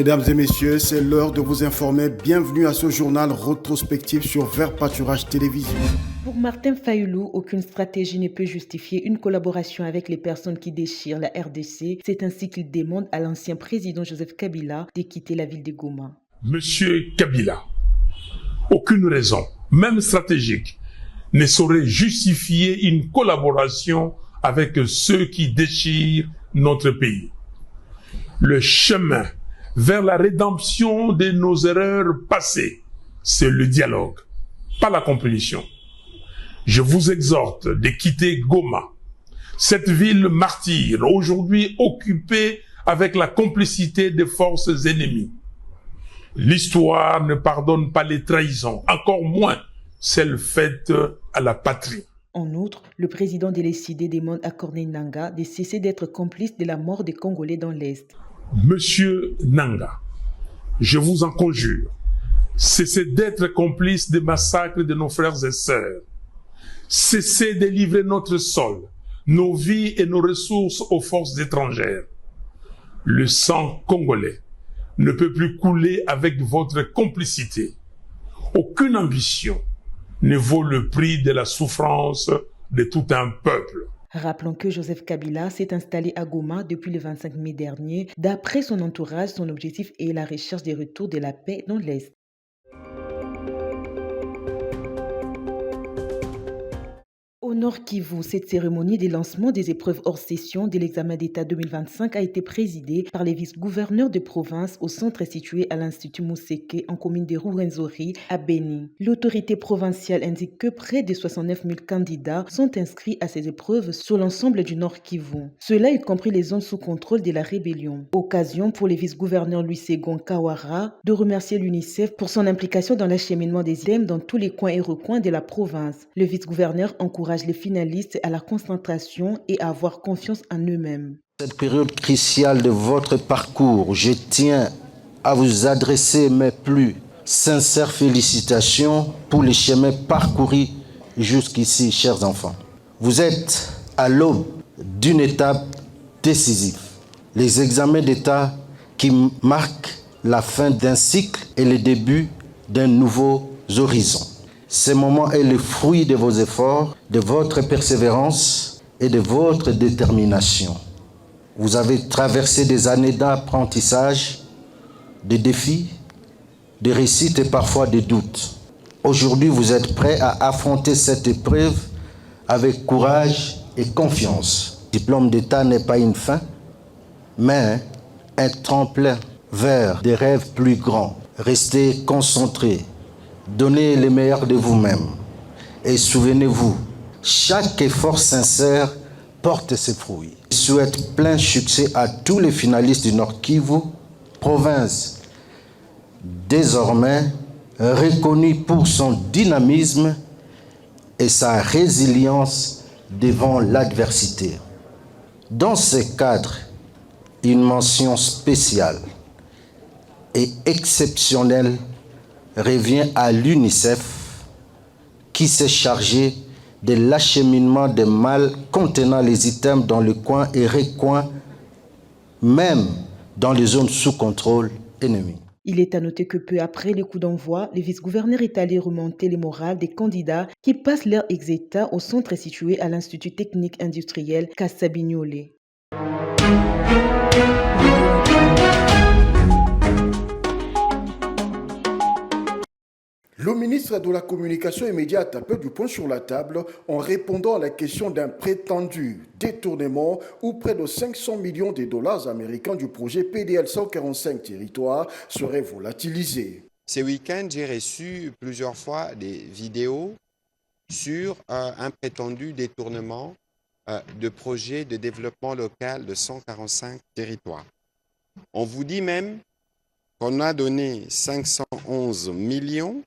Mesdames et messieurs, c'est l'heure de vous informer. Bienvenue à ce journal rétrospectif sur Vert Pâturage Télévision. Pour Martin Fayoulou, aucune stratégie ne peut justifier une collaboration avec les personnes qui déchirent la RDC. C'est ainsi qu'il demande à l'ancien président Joseph Kabila de quitter la ville de Goma. Monsieur Kabila, aucune raison, même stratégique, ne saurait justifier une collaboration avec ceux qui déchirent notre pays. Le chemin vers la rédemption de nos erreurs passées, c'est le dialogue, pas la compétition. Je vous exhorte de quitter Goma, cette ville martyre, aujourd'hui occupée avec la complicité des forces ennemies. L'histoire ne pardonne pas les trahisons, encore moins celles faites à la patrie. En outre, le président de l'ECD demande à Corneille Nangaa de cesser d'être complice de la mort des Congolais dans l'Est. Monsieur Nangaa, je vous en conjure, cessez d'être complice des massacres de nos frères et sœurs. Cessez de livrer notre sol, nos vies et nos ressources aux forces étrangères. Le sang congolais ne peut plus couler avec votre complicité. Aucune ambition ne vaut le prix de la souffrance de tout un peuple. Rappelons que Joseph Kabila s'est installé à Goma depuis le 25 mai dernier. D'après son entourage, son objectif est la recherche des retours de la paix dans l'Est. Au Nord Kivu, cette cérémonie de lancement des épreuves hors session de l'examen d'État 2025 a été présidée par les vice-gouverneurs de province au centre situé à l'Institut Mousseke en commune de Rwenzori à Beni. L'autorité provinciale indique que près de 69 000 candidats sont inscrits à ces épreuves sur l'ensemble du Nord Kivu. Cela y compris les zones sous contrôle de la rébellion. Occasion pour les vice-gouverneurs Louis Segon Kawara de remercier l'UNICEF pour son implication dans l'acheminement des items dans tous les coins et recoins de la province. Le vice-gouverneur encourage les finalistes à la concentration et à avoir confiance en eux-mêmes. Cette période cruciale de votre parcours, je tiens à vous adresser mes plus sincères félicitations pour les chemins parcourus jusqu'ici, chers enfants. Vous êtes à l'aube d'une étape décisive. Les examens d'État qui marquent la fin d'un cycle et le début d'un nouveau horizon. Ce moment est le fruit de vos efforts, de votre persévérance et de votre détermination. Vous avez traversé des années d'apprentissage, de défis, de réussites et parfois de doutes. Aujourd'hui, vous êtes prêts à affronter cette épreuve avec courage et confiance. Le diplôme d'État n'est pas une fin, mais un tremplin vers des rêves plus grands. Restez concentrés. Donnez le meilleur de vous-même et souvenez-vous, chaque effort sincère porte ses fruits. Je souhaite plein succès à tous les finalistes du Nord Kivu, province désormais reconnue pour son dynamisme et sa résilience devant l'adversité. Dans ce cadre, une mention spéciale et exceptionnelle revient à l'UNICEF qui s'est chargé de l'acheminement des malles contenant les items dans le coin et recoin, même dans les zones sous contrôle ennemi. Il est à noter que peu après le coup d'envoi, le vice-gouverneur est allé remonter les morales des candidats qui passent leur exéta au centre situé à l'Institut technique industriel Kassabignolé. Le ministre de la Communication immédiate a peu du poing sur la table en répondant à la question d'un prétendu détournement où près de 500 millions de dollars américains du projet PDL 145 territoires seraient volatilisés. Ce week-end, j'ai reçu plusieurs fois des vidéos sur un prétendu détournement de projet de développement local de 145 territoires. On vous dit même qu'on a donné 511 millions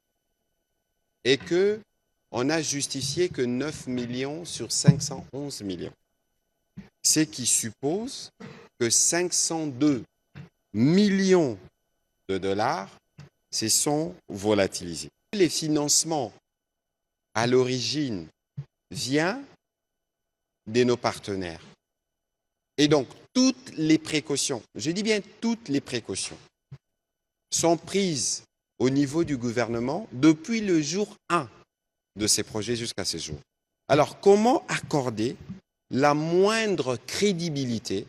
et qu'on n'a justifié que 9 millions sur 511 millions. Ce qui suppose que 502 millions de dollars se sont volatilisés. Les financements, à l'origine, viennent de nos partenaires. Et donc, toutes les précautions, je dis bien toutes les précautions, sont prises au niveau du gouvernement depuis le jour 1 de ces projets jusqu'à ce jour. Alors, comment accorder la moindre crédibilité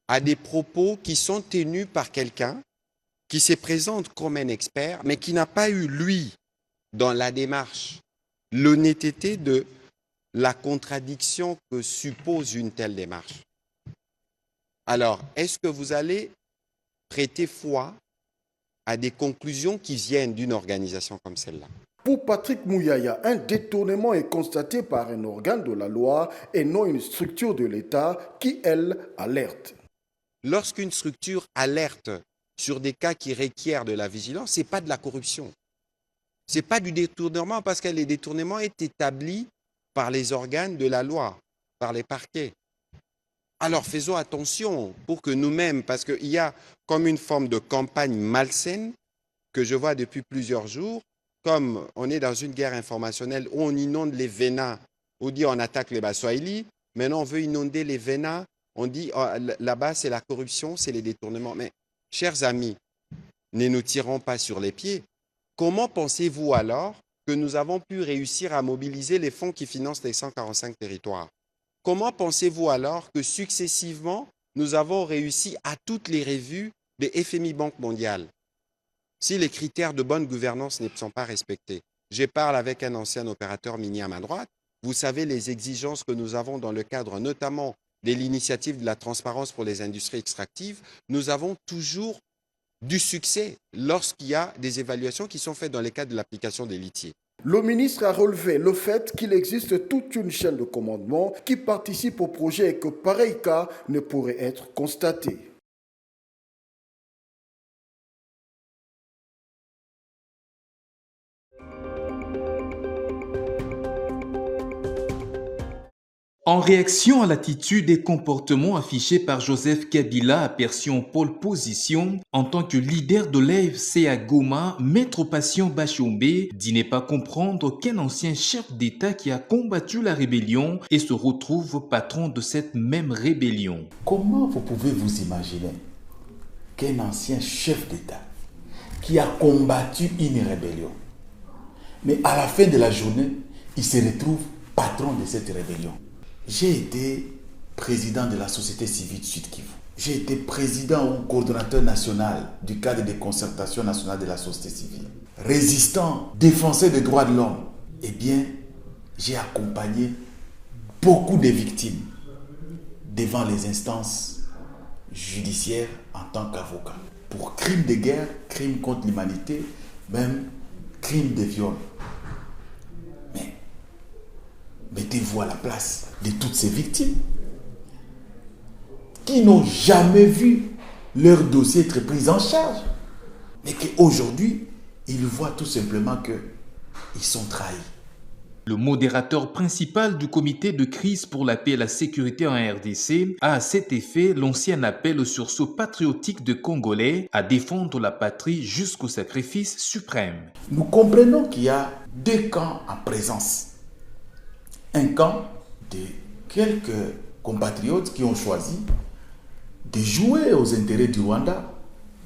à des propos qui sont tenus par quelqu'un qui se présente comme un expert, mais qui n'a pas eu, lui, dans la démarche, l'honnêteté de la contradiction que suppose une telle démarche? Alors, est-ce que vous allez prêter foi à des conclusions qui viennent d'une organisation comme celle-là? Pour Patrick Mouyaya, un détournement est constaté par un organe de la loi et non une structure de l'État qui, elle, alerte. Lorsqu'une structure alerte sur des cas qui requièrent de la vigilance, ce n'est pas de la corruption. Ce n'est pas du détournement parce que le détournement est établi par les organes de la loi, par les parquets. Alors faisons attention pour que nous-mêmes, parce qu'il y a comme une forme de campagne malsaine que je vois depuis plusieurs jours, comme on est dans une guerre informationnelle où on inonde les VENA, on dit on attaque les Baswahili, maintenant on veut inonder les VENA, on dit oh, là-bas c'est la corruption, c'est les détournements. Mais chers amis, ne nous tirons pas sur les pieds. Comment pensez-vous alors que nous avons pu réussir à mobiliser les fonds qui financent les 145 territoires? Comment pensez-vous alors que successivement, nous avons réussi à toutes les revues de FMI Banque mondiale si les critères de bonne gouvernance ne sont pas respectés? Je parle avec un ancien opérateur minier à ma droite. Vous savez les exigences que nous avons dans le cadre notamment de l'initiative de la transparence pour les industries extractives. Nous avons toujours du succès lorsqu'il y a des évaluations qui sont faites dans le cadre de l'application des litiers. Le ministre a relevé le fait qu'il existe toute une chaîne de commandement qui participe au projet et que pareil cas ne pourrait être constaté. En réaction à l'attitude et comportements affichés par Joseph Kabila aperçu en pole position en tant que leader de l'AFC à Goma, Maître Patient Bashombe dit ne pas comprendre qu'un ancien chef d'État qui a combattu la rébellion et se retrouve patron de cette même rébellion. Comment vous pouvez vous imaginer qu'un ancien chef d'État qui a combattu une rébellion, mais à la fin de la journée, il se retrouve patron de cette rébellion? J'ai été président de la société civile de Sud Kivu. J'ai été président ou coordonnateur national du cadre de concertation nationale de la société civile. Résistant, défenseur des droits de l'homme. Eh bien, j'ai accompagné beaucoup de victimes devant les instances judiciaires en tant qu'avocat. Pour crimes de guerre, crimes contre l'humanité, même crimes de viol. Mais mettez-vous à la place de toutes ces victimes qui n'ont jamais vu leur dossier être pris en charge, mais qu'aujourd'hui, ils voient tout simplement qu'ils sont trahis. Le modérateur principal du comité de crise pour la paix et la sécurité en RDC a à cet effet lancé un appel au sursaut patriotique de Congolais à défendre la patrie jusqu'au sacrifice suprême. Nous comprenons qu'il y a deux camps en présence. Un camp de quelques compatriotes qui ont choisi de jouer aux intérêts du Rwanda,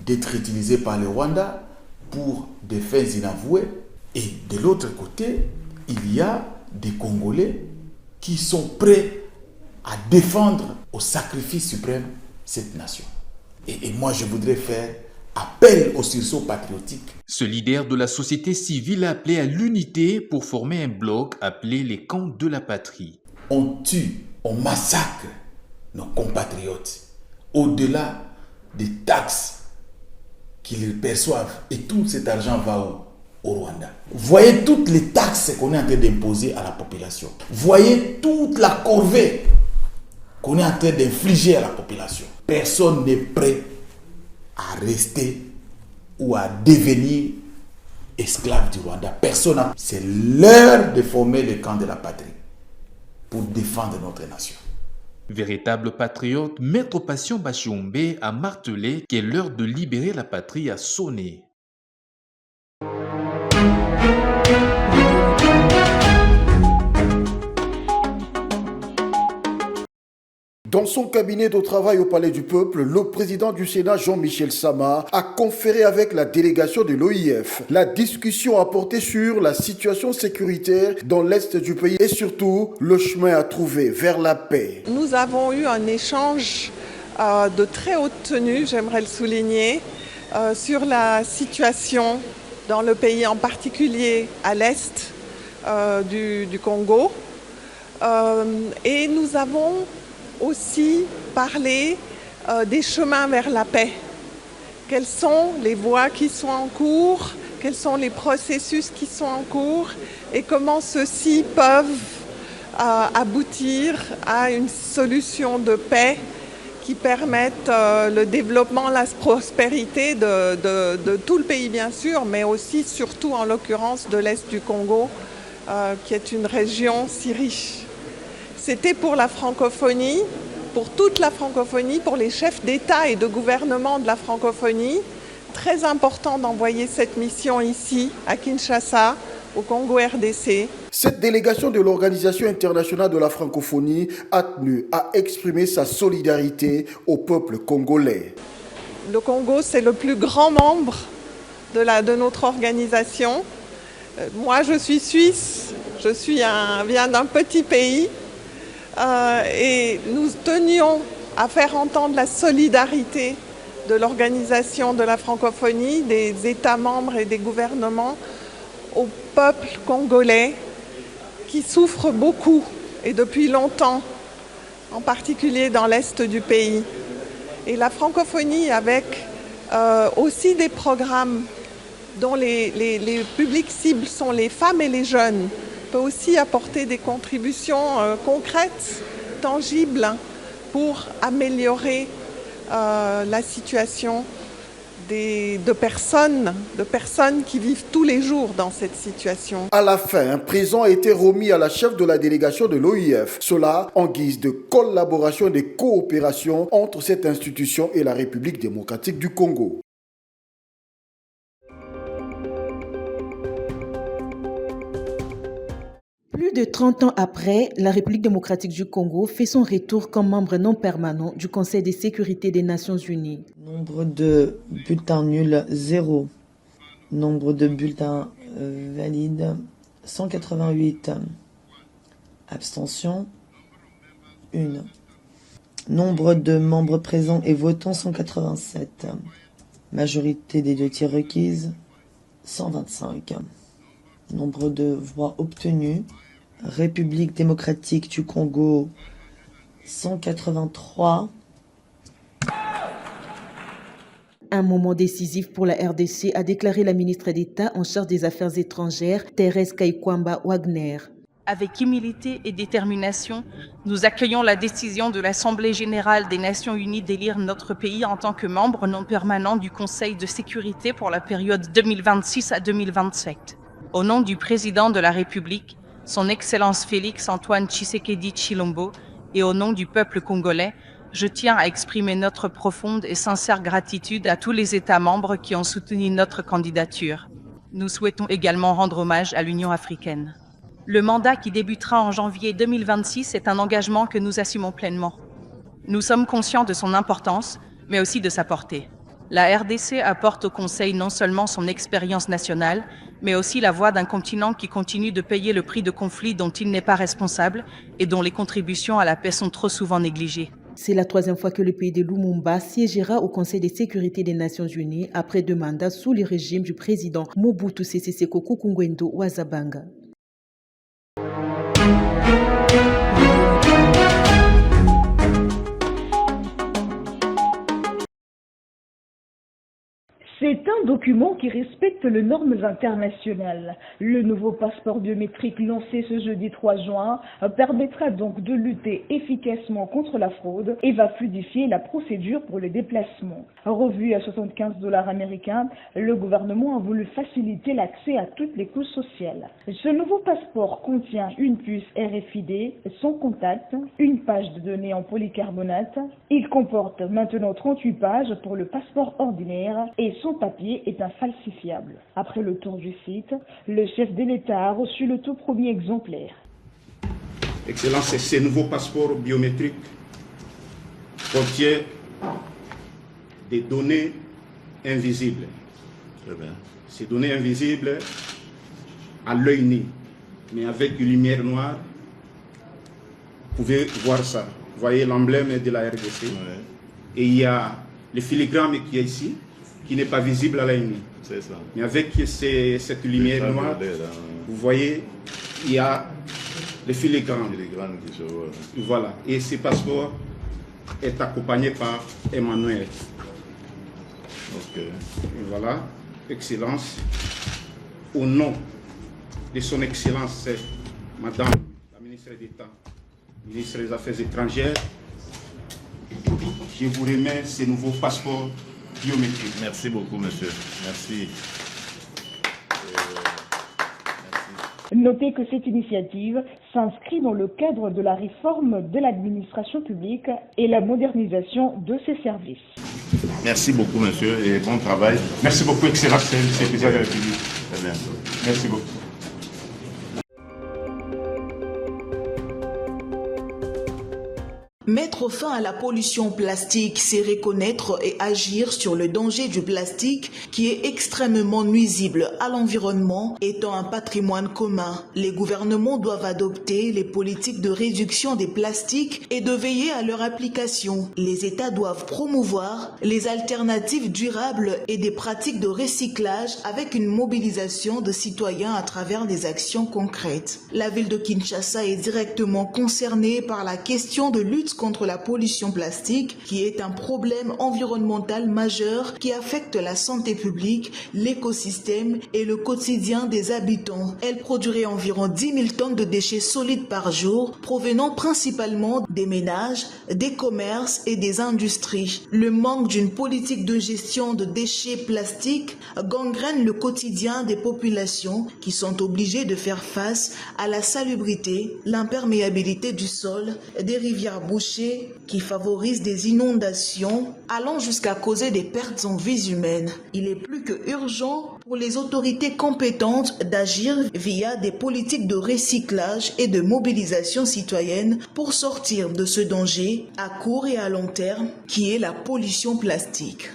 d'être utilisés par le Rwanda pour des fins inavouées. Et de l'autre côté, il y a des Congolais qui sont prêts à défendre au sacrifice suprême cette nation. Et moi, je voudrais faire appel au sursaut patriotique. Ce leader de la société civile a appelé à l'unité pour former un bloc appelé les camps de la patrie. On tue, on massacre nos compatriotes au-delà des taxes qu'ils perçoivent. Et tout cet argent va au Rwanda. Voyez toutes les taxes qu'on est en train d'imposer à la population. Voyez toute la corvée qu'on est en train d'infliger à la population. Personne n'est prêt à rester ou à devenir esclave du Rwanda. Personne. C'est l'heure de former le camp de la patrie pour défendre notre nation. Véritable patriote, Maître Patient Bashombe a martelé que l'heure de libérer la patrie a sonné. Dans son cabinet de travail au Palais du Peuple, le président du Sénat, Jean-Michel Sama, a conféré avec la délégation de l'OIF. La discussion a porté sur la situation sécuritaire dans l'Est du pays et surtout le chemin à trouver vers la paix. Nous avons eu un échange de très haute tenue, j'aimerais le souligner, sur la situation dans le pays, en particulier à l'Est du Congo. Et nous avons aussi parlé des chemins vers la paix. Quelles sont les voies qui sont en cours, quels sont les processus qui sont en cours et comment ceux-ci peuvent aboutir à une solution de paix qui permette le développement, la prospérité de tout le pays bien sûr, mais aussi surtout en l'occurrence de l'Est du Congo, qui est une région si riche. C'était pour la francophonie, pour toute la francophonie, pour les chefs d'État et de gouvernement de la francophonie, très important d'envoyer cette mission ici, à Kinshasa, au Congo RDC. Cette délégation de l'Organisation internationale de la francophonie a tenu à exprimer sa solidarité au peuple congolais. Le Congo, c'est le plus grand membre de notre organisation. Moi, je suis suisse, viens d'un petit pays et nous tenions à faire entendre la solidarité de l'Organisation de la francophonie, des États membres et des gouvernements au peuple congolais qui souffre beaucoup et depuis longtemps, en particulier dans l'Est du pays. Et la francophonie avec aussi des programmes dont les publics cibles sont les femmes et les jeunes, peut aussi apporter des contributions concrètes, tangibles, pour améliorer la situation de personnes qui vivent tous les jours dans cette situation. À la fin, un présent a été remis à la chef de la délégation de l'OIF. Cela en guise de collaboration et de coopération entre cette institution et la République démocratique du Congo. Plus de 30 ans après, la République démocratique du Congo fait son retour comme membre non permanent du Conseil de sécurité des Nations Unies. Nombre de bulletins nuls, 0. Nombre de bulletins valides, 188. Abstention, 1. Nombre de membres présents et votants, 187. Majorité des 2 tiers requises, 125. Nombre de voix obtenues, République démocratique du Congo, 183. Un moment décisif pour la RDC, a déclaré la ministre d'État en charge des Affaires étrangères, Thérèse Kaikwamba Wagner. Avec humilité et détermination, nous accueillons la décision de l'Assemblée générale des Nations unies d'élire notre pays en tant que membre non permanent du Conseil de sécurité pour la période 2026 à 2027. Au nom du président de la République, son Excellence Félix Antoine Tshisekedi Tshilombo, et au nom du peuple congolais, je tiens à exprimer notre profonde et sincère gratitude à tous les États membres qui ont soutenu notre candidature. Nous souhaitons également rendre hommage à l'Union africaine. Le mandat qui débutera en janvier 2026 est un engagement que nous assumons pleinement. Nous sommes conscients de son importance, mais aussi de sa portée. La RDC apporte au Conseil non seulement son expérience nationale, mais aussi la voix d'un continent qui continue de payer le prix de conflits dont il n'est pas responsable et dont les contributions à la paix sont trop souvent négligées. C'est la 3e fois que le pays de Lumumba siégera au Conseil de sécurité des Nations Unies après 2 mandats sous le régime du président Mobutu Sese Seko Kukungwendo Wazabanga. C'est un document qui respecte les normes internationales. Le nouveau passeport biométrique lancé ce jeudi 3 juin permettra donc de lutter efficacement contre la fraude et va fluidifier la procédure pour le déplacement. Revu à $75 américains, le gouvernement a voulu faciliter l'accès à toutes les couches sociales. Ce nouveau passeport contient une puce RFID, son contact, une page de données en polycarbonate. Il comporte maintenant 38 pages pour le passeport ordinaire et son papier est infalsifiable. Après le tour du site, le chef de l'État a reçu le tout premier exemplaire. Excellence, ce nouveau passeport biométrique contient des données invisibles. Ces données invisibles à l'œil nu, mais avec une lumière noire, vous pouvez voir ça. Vous voyez l'emblème de la RDC. Ouais. Et il y a le filigrane qui est ici, qui n'est pas visible à l'œil nu. C'est ça. Mais avec cette lumière noire, vous voyez, il y a le filigrane. Qui se voit. Voilà. Et ce passeport est accompagné par Emmanuel. Ok. Et voilà, Excellence, au nom de son Excellence, Madame la ministre d'État, ministre des Affaires étrangères, je vous remets ces nouveaux passeports biométriques. Merci beaucoup, monsieur. Merci. Notez que cette initiative s'inscrit dans le cadre de la réforme de l'administration publique et la modernisation de ses services. Merci beaucoup, monsieur, et bon travail. Merci beaucoup, Excellence, c'est plaisir de la République. Très bien. Merci beaucoup. Mettre fin à la pollution plastique, c'est reconnaître et agir sur le danger du plastique qui est extrêmement nuisible à l'environnement, étant un patrimoine commun. Les gouvernements doivent adopter les politiques de réduction des plastiques et de veiller à leur application. Les États doivent promouvoir les alternatives durables et des pratiques de recyclage avec une mobilisation de citoyens à travers des actions concrètes. La ville de Kinshasa est directement concernée par la question de lutte contre la pollution plastique, qui est un problème environnemental majeur qui affecte la santé publique, l'écosystème et le quotidien des habitants. Elle produirait environ 10 000 tonnes de déchets solides par jour, provenant principalement des ménages, des commerces et des industries. Le manque d'une politique de gestion de déchets plastiques gangrène le quotidien des populations qui sont obligées de faire face à la salubrité, l'imperméabilité du sol, des rivières bouchées qui favorisent des inondations allant jusqu'à causer des pertes en vies humaines. Il est plus que urgent pour les autorités compétentes d'agir via des politiques de recyclage et de mobilisation citoyenne pour sortir de ce danger à court et à long terme qui est la pollution plastique.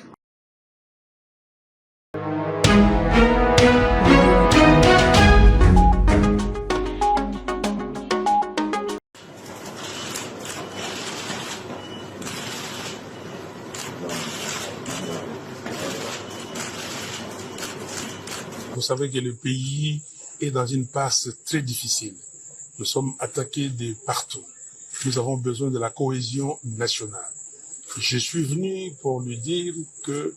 Vous savez que le pays est dans une passe très difficile. Nous sommes attaqués de partout. Nous avons besoin de la cohésion nationale. Je suis venu pour lui dire que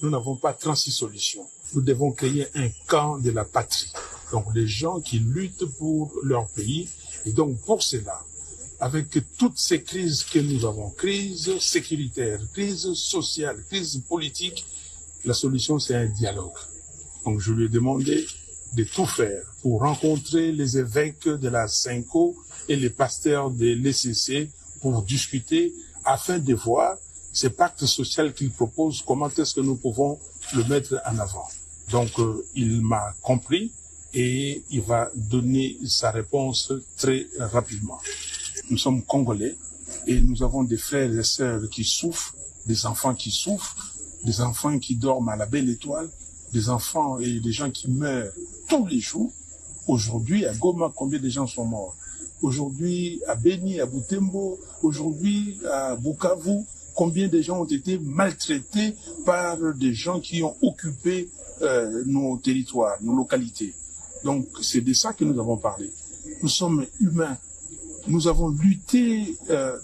nous n'avons pas 36 solutions. Nous devons créer un camp de la patrie. Donc les gens qui luttent pour leur pays. Et donc pour cela, avec toutes ces crises que nous avons, crise sécuritaire, crise sociale, crise politique, la solution c'est un dialogue. Donc je lui ai demandé de tout faire pour rencontrer les évêques de la Cinco et les pasteurs de l'ECC pour discuter afin de voir ce pacte social qu'il propose, comment est-ce que nous pouvons le mettre en avant. Donc il m'a compris et il va donner sa réponse très rapidement. Nous sommes Congolais et nous avons des frères et sœurs qui souffrent, des enfants qui souffrent, des enfants qui dorment à la belle étoile, des enfants et des gens qui meurent tous les jours. Aujourd'hui, à Goma, combien de gens sont morts? Aujourd'hui, à Beni, à Butembo, aujourd'hui, à Bukavu, combien de gens ont été maltraités par des gens qui ont occupé nos territoires, nos localités. Donc, c'est de ça que nous avons parlé. Nous sommes humains. Nous avons lutté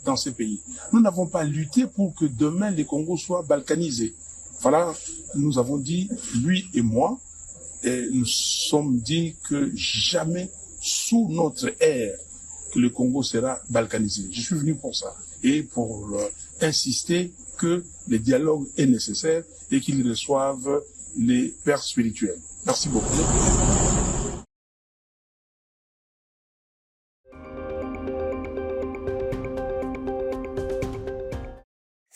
dans ces pays. Nous n'avons pas lutté pour que demain, les Congos soient balkanisés. Voilà, nous avons dit, lui et moi, et nous sommes dit que jamais sous notre ère que le Congo sera balkanisé. Je suis venu pour ça et pour insister que le dialogue est nécessaire et qu'ils reçoivent les pères spirituels. Merci beaucoup.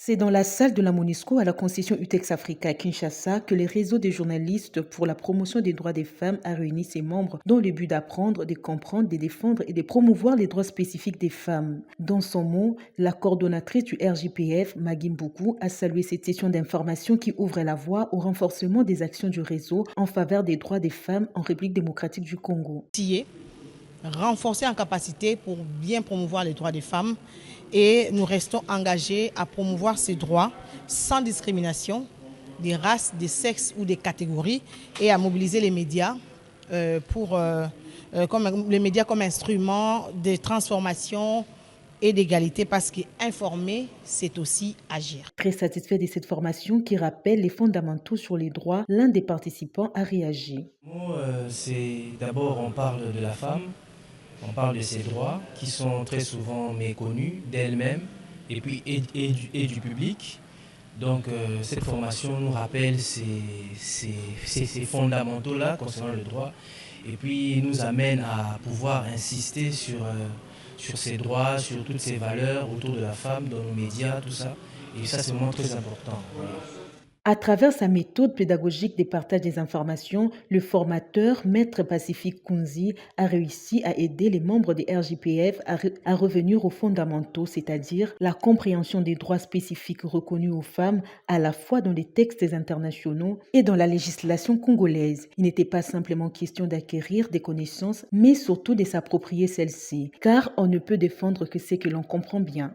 C'est dans la salle de la MONUSCO à la concession UTEX Africa à Kinshasa que les réseaux des journalistes pour la promotion des droits des femmes a réuni ses membres dans le but d'apprendre, de comprendre, de défendre et de promouvoir les droits spécifiques des femmes. Dans son mot, la coordonnatrice du RJPF, Magui Mboukou, a salué cette session d'information qui ouvre la voie au renforcement des actions du réseau en faveur des droits des femmes en République démocratique du Congo. Renforcer en capacité pour bien promouvoir les droits des femmes et nous restons engagés à promouvoir ces droits sans discrimination des races, des sexes ou des catégories et à mobiliser les médias comme instrument de transformation et d'égalité parce qu'informer, c'est aussi agir. Très satisfait de cette formation qui rappelle les fondamentaux sur les droits, l'un des participants a réagi. C'est d'abord on parle de la femme. On parle de ses droits qui sont très souvent méconnus d'elle-même et puis et du public. Donc cette formation nous rappelle ces fondamentaux-là concernant le droit et puis nous amène à pouvoir insister sur ces droits, sur toutes ces valeurs autour de la femme, dans nos médias, tout ça. Et ça c'est vraiment très important. Oui. À travers sa méthode pédagogique de partage des informations, le formateur, Maître Pacifique Kunzi, a réussi à aider les membres des RJPF à revenir aux fondamentaux, c'est-à-dire la compréhension des droits spécifiques reconnus aux femmes à la fois dans les textes internationaux et dans la législation congolaise. Il n'était pas simplement question d'acquérir des connaissances, mais surtout de s'approprier celles-ci, car on ne peut défendre que ce que l'on comprend bien.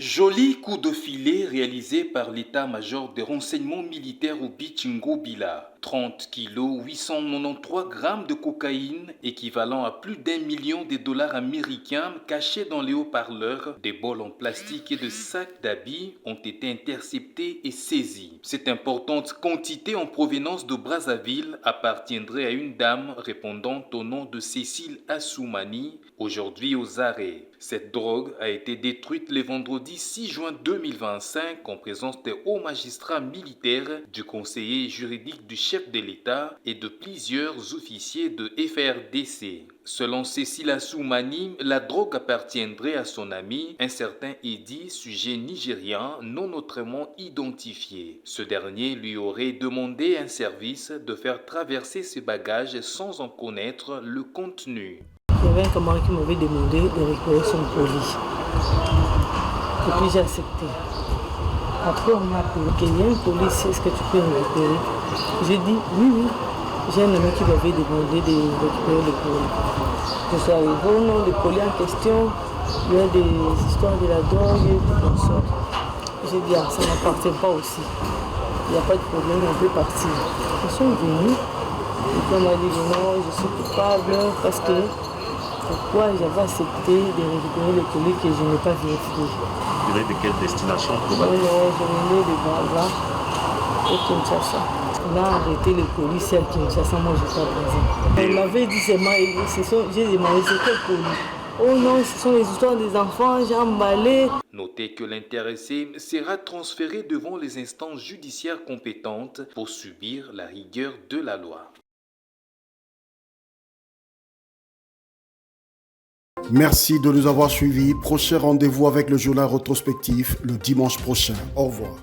Joli coup de filet réalisé par l'état-major des renseignements militaires au Bichingo Bila. 30 kg 893 grammes de cocaïne, équivalent à plus d'1 million de dollars américains cachés dans les haut-parleurs, des bols en plastique et de sacs d'habits ont été interceptés et saisis. Cette importante quantité en provenance de Brazzaville appartiendrait à une dame répondant au nom de Cécile Assoumani, aujourd'hui aux arrêts. Cette drogue a été détruite le vendredi 6 juin 2025 en présence des hauts magistrats militaires, du conseiller juridique du chef de l'État et de plusieurs officiers de FRDC. Selon Cécile Assoumani, la drogue appartiendrait à son ami, un certain Eddy, sujet nigérien non autrement identifié. Ce dernier lui aurait demandé un service de faire traverser ses bagages sans en connaître le contenu. Il y avait un camarade qui m'avait demandé de récupérer son colis. Et puis j'ai accepté. Après on m'a appelé qu'il y a un colis, est-ce que tu peux récupérer? J'ai dit oui. J'ai un ami qui m'avait demandé de récupérer le colis. Je suis arrivé au nom du colis en question. Il y a des histoires de la drogue et tout comme ça. J'ai dit ça ne m'appartient pas aussi. Il n'y a pas de problème, on peut partir. Ils sont venus. Et puis on m'a dit non, je suis coupable parce que pourquoi j'avais accepté de récupérer le colis que je n'ai pas vérifié. Vous venez de quelle destination probablement? Non, je venais de Braza et Kinshasa. On a arrêté le colis à Kinshasa, moi j'étais à Braza. Elle m'avait dit j'ai demandé c'est quel colis? Oh non, ce sont les histoires des enfants, j'ai emballé. Notez que l'intéressé sera transféré devant les instances judiciaires compétentes pour subir la rigueur de la loi. Merci de nous avoir suivis. Prochain rendez-vous avec le journal rétrospectif le dimanche prochain. Au revoir.